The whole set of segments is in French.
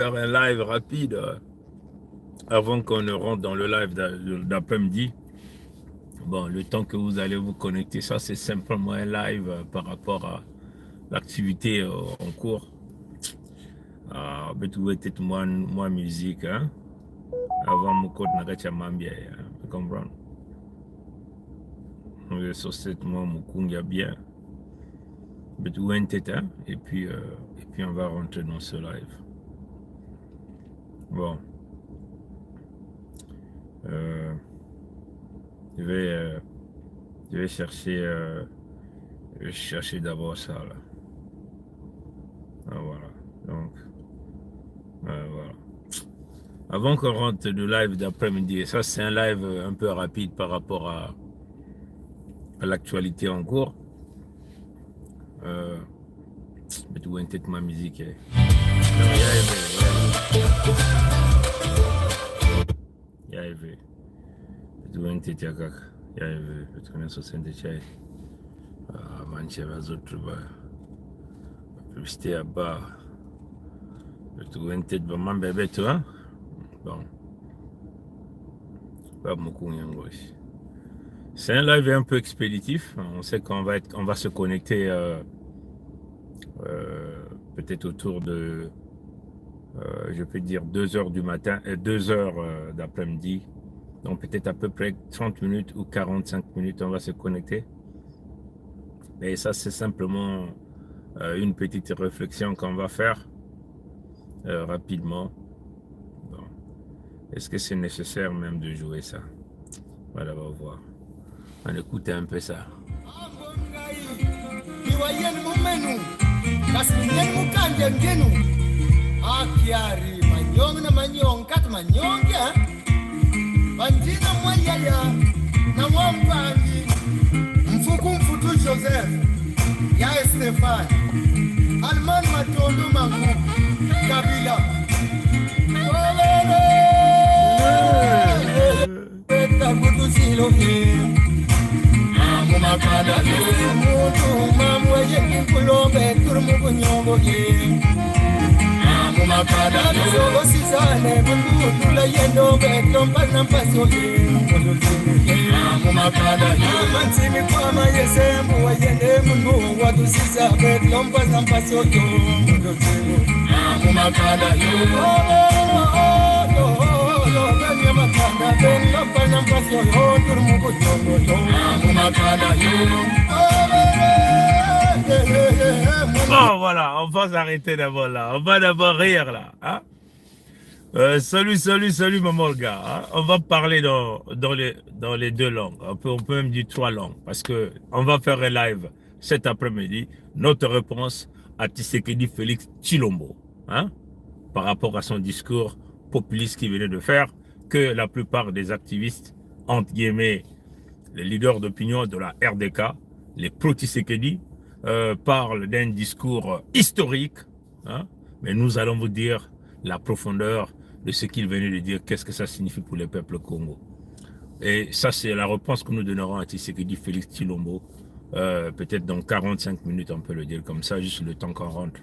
faire un live rapide avant qu'on ne rentre dans le live d'après-midi. Bon, le temps que vous allez vous connecter, ça c'est simplement un live par rapport à l'activité en cours. Vous peut-être moins musique, hein? Avant mon code n'a mambia, vous comprenez? Le société moi Mukuyu bien. Et puis on va rentrer dans ce live. Bon. Je vais chercher d'abord ça là. Voilà. Donc, voilà. Avant qu'on rentre le live d'après-midi, ça c'est un live un peu rapide par rapport à l'actualité en cours. Mais tu vois peut-être ma musique. Il y a tu vois une tête il y a tu connais ce centre chai. Manche les autres publicité à bas. Tu vois une tête vraiment bébé toi. Bon. Pas beaucoup gauche. C'est un live un peu expéditif. On sait qu'on va se connecter peut-être autour de je peux dire 2 heures du matin et 2 heures d'après-midi. Donc peut-être à peu près 30 minutes ou 45 minutes, on va se connecter. Et ça, c'est simplement une petite réflexion qu'on va faire rapidement. Bon. Est-ce que c'est nécessaire même de jouer ça? Voilà, on va voir. On écoute un peu ça. Bandina mwanyaya na mwampangi mfuku mfutu Joseph ya Stefan Alman Matondo Mangu Kabila Eta kutu siloke Mumakada mutu mamweye mkulombe turmu kunyongo ye Mumakada solo sisane bundu la yendo betomba na paso ye Mumakada mansimi kwa mayesembu wayende mundu watu sisa betomba na paso yo Mumakada yo Makada betomba na paso yo turmu kunyongo yo Mumakada yo Bon, voilà, on va s'arrêter d'abord là. On va d'abord rire là. Hein? Salut, maman le gars. Hein? On va parler dans les 2 langues. On peut même dire 3 langues. Parce que on va faire un live cet après-midi. Notre réponse à Tshisekedi Félix Tshilombo. Hein? Par rapport à son discours populiste qu'il venait de faire. Que la plupart des activistes, entre guillemets, les leaders d'opinion de la RDK, les pro-Tshisekedi, parle d'un discours historique, hein, mais nous allons vous dire la profondeur de ce qu'il venait de dire, qu'est-ce que ça signifie pour le peuple Congo. Et ça, c'est la réponse que nous donnerons à Tshisekedi Félix Tshilombo, peut-être dans 45 minutes, on peut le dire comme ça, juste le temps qu'on rentre.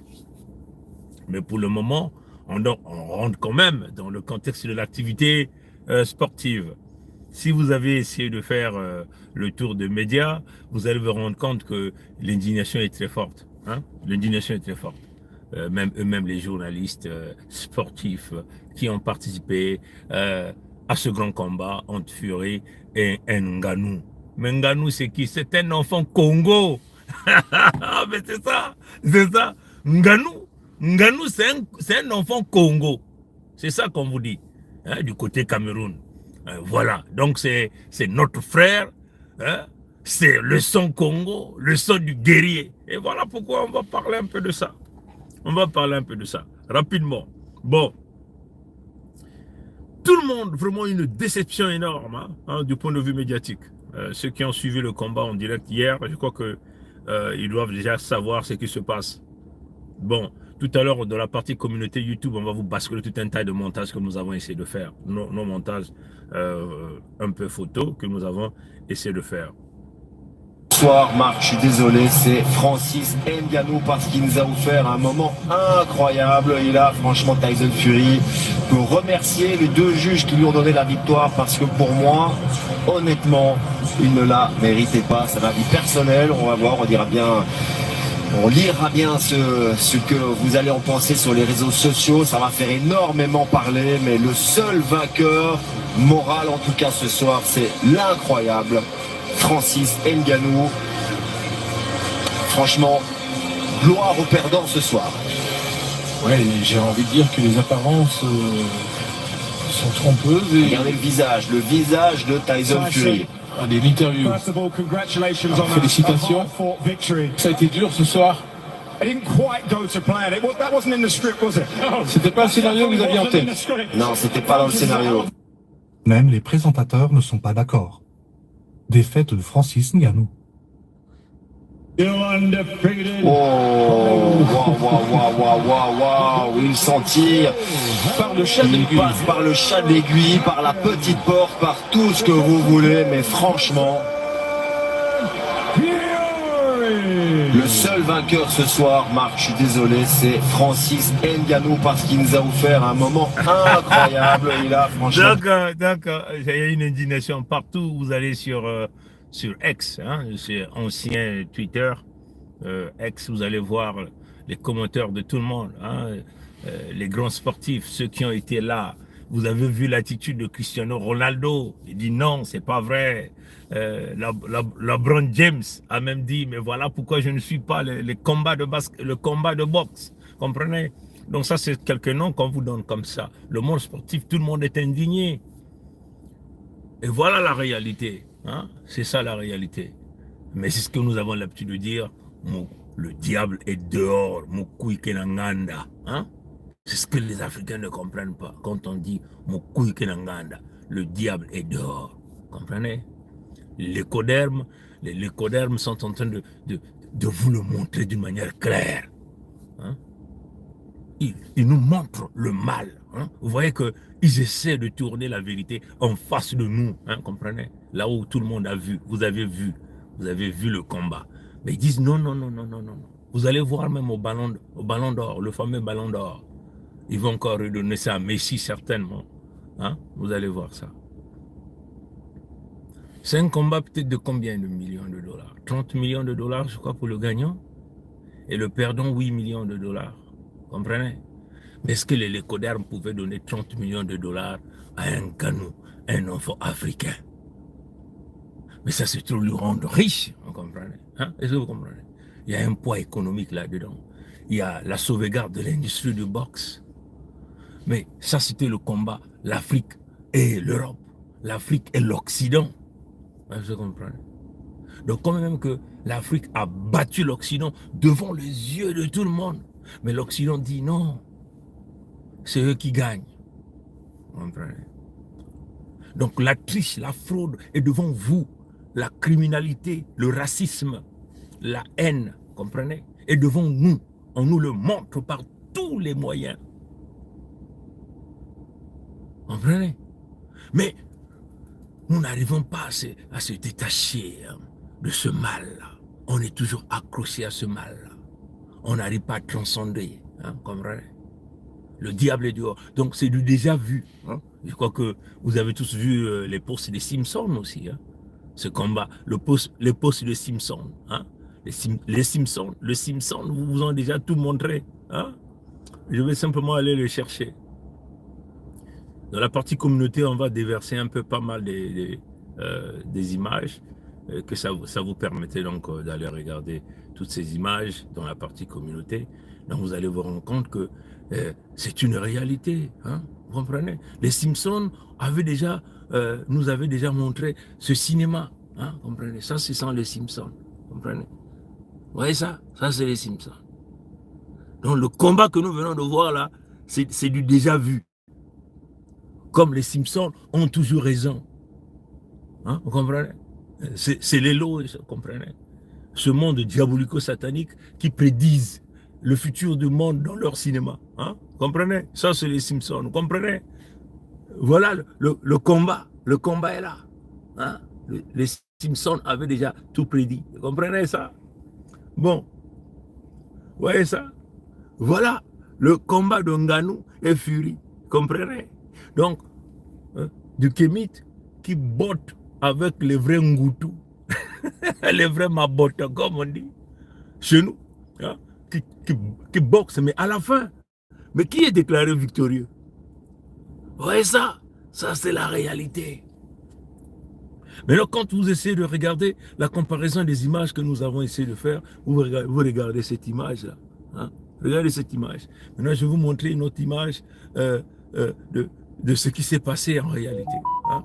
Mais pour le moment, on rentre quand même dans le contexte de l'activité sportive. Si vous avez essayé de faire le tour de médias, vous allez vous rendre compte que l'indignation est très forte. Hein? L'indignation est très forte. Même eux-mêmes, les journalistes sportifs qui ont participé à ce grand combat entre Fury et Nganou. Mais Nganou, c'est qui? C'est un enfant Congo. Mais c'est ça. Nganou, c'est un enfant Congo. C'est ça qu'on vous dit, hein, du côté Cameroun. Voilà, donc c'est notre frère, hein? C'est le son Congo, le son du guerrier. Et voilà pourquoi on va parler un peu de ça. Rapidement. Bon, tout le monde, vraiment une déception énorme hein, du point de vue médiatique. Ceux qui ont suivi le combat en direct hier, je crois que ils doivent déjà savoir ce qui se passe. Bon, tout à l'heure, dans la partie communauté YouTube, on va vous basculer tout un tas de montages que nous avons essayé de faire. Nos montages un peu photos que nous avons essayé de faire. Soir, Marc, je suis désolé, c'est Francis Ngannou parce qu'il nous a offert un moment incroyable. Et là, franchement, Tyson Fury peut remercier les deux juges qui lui ont donné la victoire parce que pour moi, honnêtement, il ne la méritait pas. C'est un avis personnel, on va voir, on dira bien. On lira bien ce que vous allez en penser sur les réseaux sociaux. Ça va faire énormément parler, mais le seul vainqueur moral, en tout cas ce soir, c'est l'incroyable Francis Ngannou. Franchement, gloire aux perdants ce soir. Ouais, j'ai envie de dire que les apparences sont trompeuses. Et... regardez le visage de Tyson Fury. Allez, l'interview. Félicitations. Ça a été dur ce soir. C'était pas le scénario que vous aviez en tête. Non, c'était pas dans le scénario. Même les présentateurs ne sont pas d'accord. Défaite de Francis Ngannou. Oh, waouh, il s'en tire Par le chat il d'aiguille. passe par le chat d'aiguille, par la petite porte, par tout ce que vous voulez, mais franchement, le seul vainqueur ce soir, Marc, je suis désolé, c'est Francis Ngannou parce qu'il nous a offert un moment incroyable. Et là, franchement, D'accord. Il y a une indignation partout où vous allez sur X, hein, c'est ancien Twitter, X, vous allez voir les commentaires de tout le monde, hein, les grands sportifs, ceux qui ont été là. Vous avez vu l'attitude de Cristiano Ronaldo. Il dit non, c'est pas vrai. LeBron James a même dit, mais voilà pourquoi je ne suis pas le combat de boxe. Comprenez? Donc ça, c'est quelques noms qu'on vous donne comme ça. Le monde sportif, tout le monde est indigné. Et voilà la réalité. Hein? C'est ça la réalité. Mais c'est ce que nous avons l'habitude de dire. Le diable est dehors. Mukuyu, Nganda. Hein? C'est ce que les Africains ne comprennent pas. Quand on dit Mukuyu, Nganda, le diable est dehors. Comprenez? Les codermes sont en train de vous le montrer d'une manière claire. Hein? Ils nous montrent le mal. Hein? Vous voyez qu'ils essaient de tourner la vérité en face de nous. Hein? Comprenez? Là où tout le monde a vu, vous avez vu le combat. Mais ils disent non. Vous allez voir même au ballon d'or, le fameux ballon d'or. Ils vont encore redonner ça à Messi certainement. Hein? Vous allez voir ça. C'est un combat peut-être de combien de millions de dollars? 30 millions de dollars, je crois, pour le gagnant. Et le perdant, 8 millions de dollars. Comprenez? Mais est-ce que les lécodermes pouvaient donner 30 millions de dollars à un Kanou, un enfant africain? Mais ça, c'est trop lui rendre riche, vous comprenez? Hein? Est-ce que vous comprenez? Il y a un poids économique là-dedans. Il y a la sauvegarde de l'industrie du boxe. Mais ça, c'était le combat, l'Afrique et l'Europe. L'Afrique et l'Occident. Vous comprenez? Donc, quand même que l'Afrique a battu l'Occident devant les yeux de tout le monde. Mais l'Occident dit non. C'est eux qui gagnent. Vous comprenez? Donc, la triche, la fraude est devant vous. La criminalité, le racisme, la haine, comprenez? Est devant nous. On nous le montre par tous les moyens. Comprenez? Mais nous n'arrivons pas à se détacher de ce mal-là. On est toujours accroché à ce mal-là. On n'arrive pas à transcender. Hein, comprenez? Le diable est dehors. Donc c'est du déjà vu. Hein. Je crois que vous avez tous vu les posts des Simpsons aussi. Hein. Ce combat, les posts de Simpsons. Hein. Les Simpsons, vous ont déjà tout montré. Hein. Je vais simplement aller le chercher. Dans la partie communauté, on va déverser un peu pas mal des images, que ça vous permettait donc d'aller regarder toutes ces images dans la partie communauté. Donc vous allez vous rendre compte que c'est une réalité. Hein, vous comprenez? Les Simpsons nous avaient déjà montré ce cinéma. Hein, comprenez? Ça, c'est sans les Simpsons. Comprenez? Vous voyez ça? Ça, c'est les Simpsons. Donc le combat que nous venons de voir là, c'est du déjà vu. Comme les Simpsons ont toujours raison. Hein, vous comprenez? C'est les lots, vous comprenez? Ce monde diabolico-satanique qui prédisent le futur du monde dans leur cinéma. Hein, vous comprenez? Ça, c'est les Simpsons. Vous comprenez? Voilà le combat. Le combat est là. Hein, les Simpson avait déjà tout prédit. Vous comprenez ça? Bon, vous voyez ça? Voilà le combat de Ngannou et Fury. Vous comprenez? Donc, du Kémite qui botte avec les vrais Ngoutou, les vrais Mabotes, comme on dit, chez nous, hein, qui boxent, mais à la fin, mais qui est déclaré victorieux? Vous voyez ça? Ça, c'est la réalité. Mais là, quand vous essayez de regarder la comparaison des images que nous avons essayé de faire, vous regardez cette image-là. Hein? Regardez cette image. Maintenant, je vais vous montrer une autre image de ce qui s'est passé en réalité. Hein?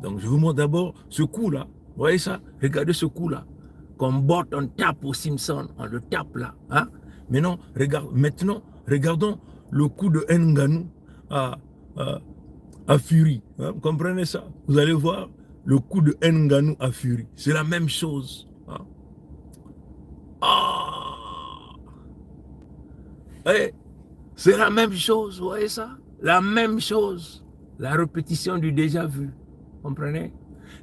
Donc, je vous montre d'abord ce coup-là. Vous voyez ça? Regardez ce coup-là. Qu'on botte, on tape au Simpson, on le tape là. Hein? Maintenant, regardons le coup de Ngannou à Fury. Hein? Vous comprenez ça? Vous allez voir le coup de Ngannou à Fury. C'est la même chose. Hein? C'est la même chose, vous voyez ça? La même chose. La répétition du déjà vu. Vous comprenez?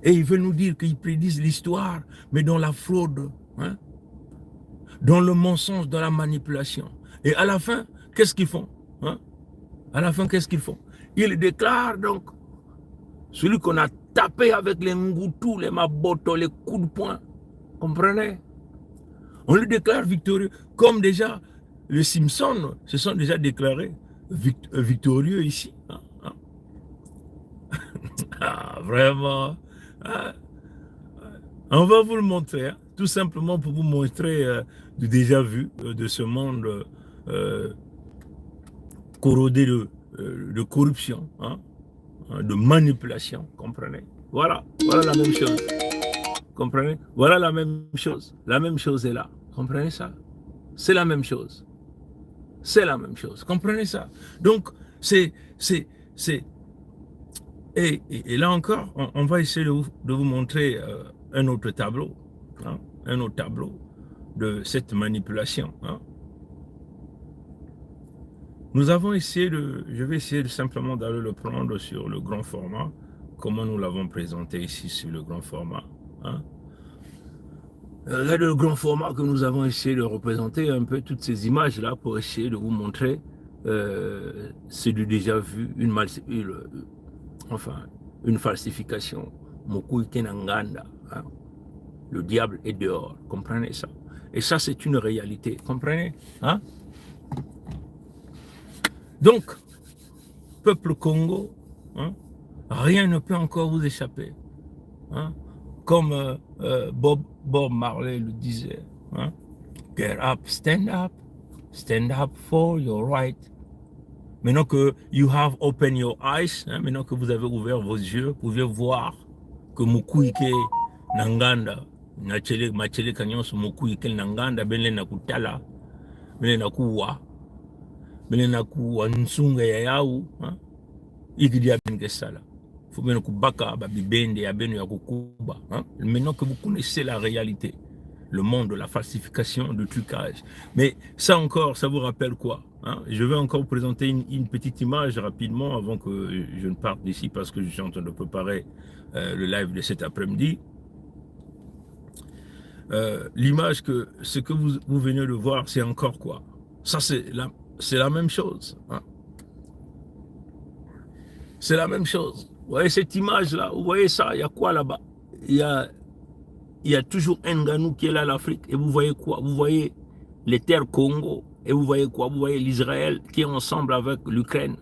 Et il veut nous dire qu'ils prédisent l'histoire, mais dans la fraude, hein? Dans le mensonge, dans la manipulation. Et à la fin, qu'est-ce qu'ils font? Hein? À la fin, qu'est-ce qu'ils font? Ils déclarent donc celui qu'on a tapé avec les ngoutou, les mabotos, les coups de poing. Comprenez? On le déclare victorieux. Comme déjà, les Simpsons se sont déjà déclarés victorieux ici. Vraiment. On va vous le montrer. Hein, tout simplement pour vous montrer du déjà vu de ce monde corrodé de corruption. Hein, de manipulation, comprenez? Voilà la même chose. Comprenez? Voilà la même chose. La même chose est là. Comprenez ça? C'est la même chose. C'est la même chose. Comprenez ça? Donc, et là encore, on va essayer de vous montrer un autre tableau. Hein? Un autre tableau de cette manipulation. Hein? Nous avons essayé je vais essayer simplement d'aller le prendre sur le grand format, comment nous l'avons présenté ici sur le grand format. Hein? Regardez le grand format que nous avons essayé de représenter un peu toutes ces images-là pour essayer de vous montrer c'est du déjà vu, une falsification. Mukuyu, Nganda, hein? Le diable est dehors, comprenez ça? Et ça, c'est une réalité, comprenez? Hein? Donc, peuple Congo, hein, rien ne peut encore vous échapper. Hein, comme Bob Marley le disait. Hein, get up stand up for your right. Maintenant que you have opened your eyes, hein, maintenant que vous avez ouvert vos yeux, vous pouvez voir que Mukuyu Nganda, Machele Kanyos Mukuyu Nganda, Benle Nakutala, Benle Nakuwa. Melenaku ansunga ya yau ikidi abenge sala faut bien que baka babibende ya beno ya kukuba. Maintenant que vous connaissez la réalité, le monde de la falsification, de trucage, mais ça encore, ça vous rappelle quoi? Je vais encore vous présenter une petite image rapidement avant que je ne parte d'ici parce que je suis en train de préparer le live de cet après-midi. L'image ce que vous venez de voir, c'est encore quoi? Ça c'est la même chose. Hein? C'est la même chose. Vous voyez cette image-là? Vous voyez ça? Il y a quoi là-bas? Il y a toujours un Ngannou qui est là, l'Afrique. Et vous voyez quoi? Vous voyez les terres Congo. Et vous voyez quoi? Vous voyez l'Israël qui est ensemble avec l'Ukraine.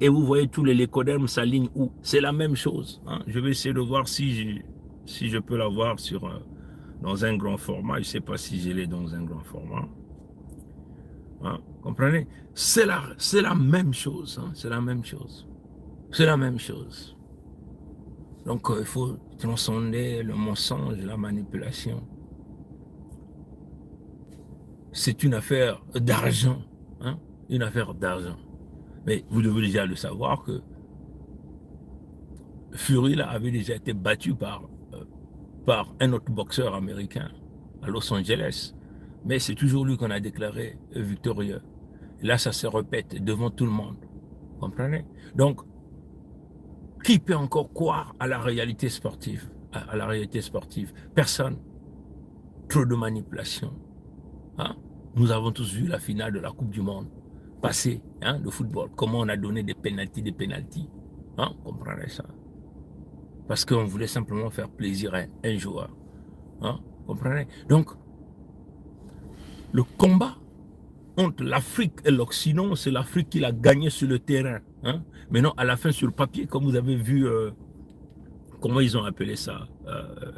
Et vous voyez tous les lécodermes s'alignent où? C'est la même chose. Hein? Je vais essayer de voir si je peux la voir dans un grand format. Je ne sais pas si je l'ai dans un grand format. Hein, comprenez? C'est la même chose. Hein, c'est la même chose. C'est la même chose. Donc, il faut transcender le mensonge, la manipulation. C'est une affaire d'argent. Hein, une affaire d'argent. Mais vous devez déjà le savoir que Fury là, avait déjà été battu par un autre boxeur américain à Los Angeles. Mais c'est toujours lui qu'on a déclaré victorieux. Et là, ça se répète devant tout le monde. Vous comprenez? Donc, qui peut encore croire à la réalité sportive, à la réalité sportive. Personne. Trop de manipulation. Hein? Nous avons tous vu la finale de la Coupe du Monde passer, hein, de football. Comment on a donné des pénaltys. Hein? Vous comprenez ça? Parce qu'on voulait simplement faire plaisir à un joueur. Hein? Vous comprenez? Donc, le combat entre l'Afrique et l'Occident, c'est l'Afrique qui l'a gagné sur le terrain. Hein? Maintenant, à la fin, sur le papier, comme vous avez vu, comment ils ont appelé ça,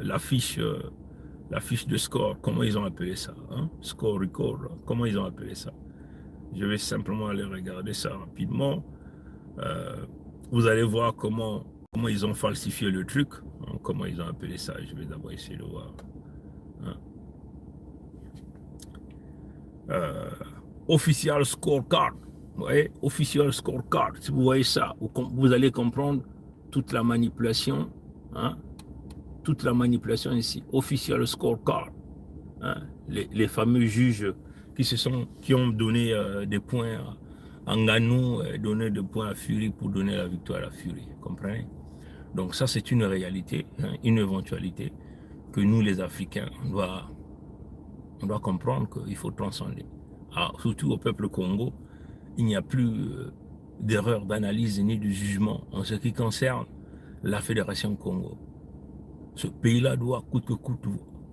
l'affiche de score, comment ils ont appelé ça, hein? Score record, comment ils ont appelé ça. Je vais simplement aller regarder ça rapidement. Vous allez voir comment ils ont falsifié le truc, hein? Comment ils ont appelé ça. Je vais d'abord essayer de voir. Hein? Official scorecard. Vous voyez, official scorecard. Si vous voyez ça, vous allez comprendre toute la manipulation. Hein? Toute la manipulation ici. Official scorecard. Hein? Les fameux juges qui ont donné des points à Nganda, donné des points à Fury pour donner la victoire à Fury. Comprenez? Donc ça, c'est une réalité, hein, une éventualité que nous, les Africains, on doit comprendre qu'il faut transcender. Alors, surtout au peuple Congo, il n'y a plus d'erreur d'analyse ni de jugement en ce qui concerne la Fédération Congo. Ce pays-là doit coûte que coûte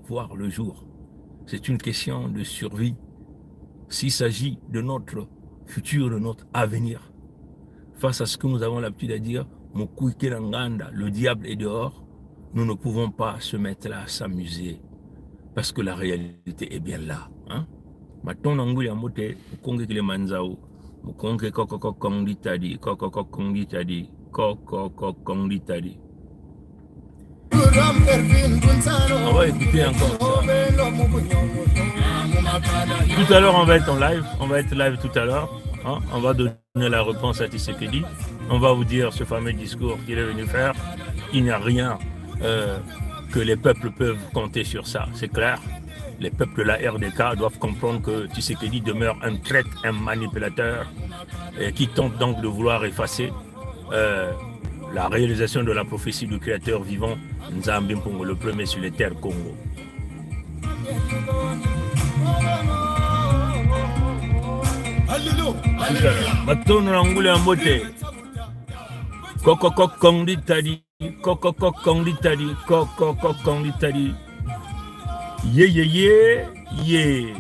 voir le jour. C'est une question de survie. S'il s'agit de notre futur, de notre avenir, face à ce que nous avons l'habitude de dire, Mukuyu, Kele, Nganda, le diable est dehors, nous ne pouvons pas se mettre là à s'amuser. Parce que la réalité est bien là. Hein? Maintenant, on a monté, on a manzao, on a kongitadi. On va écouter encore ça. Tout à l'heure, on va être en live. On va être live tout à l'heure. Hein? On va donner la réponse à Tshisekedi. On va vous dire ce fameux discours qu'il est venu faire. Il n'y a rien que les peuples peuvent compter sur ça. C'est clair. Les peuples de la RDK doivent comprendre que Tshisekedi demeure un traître, un manipulateur qui tente donc de vouloir effacer la réalisation de la prophétie du créateur vivant Nzambe Mpongo, le premier sur les terres Congo. Matono Nangule Ambote Koko Kondi Tadi Koko Kondi Tadi Koko Kondi Tadi Ye ye ye ye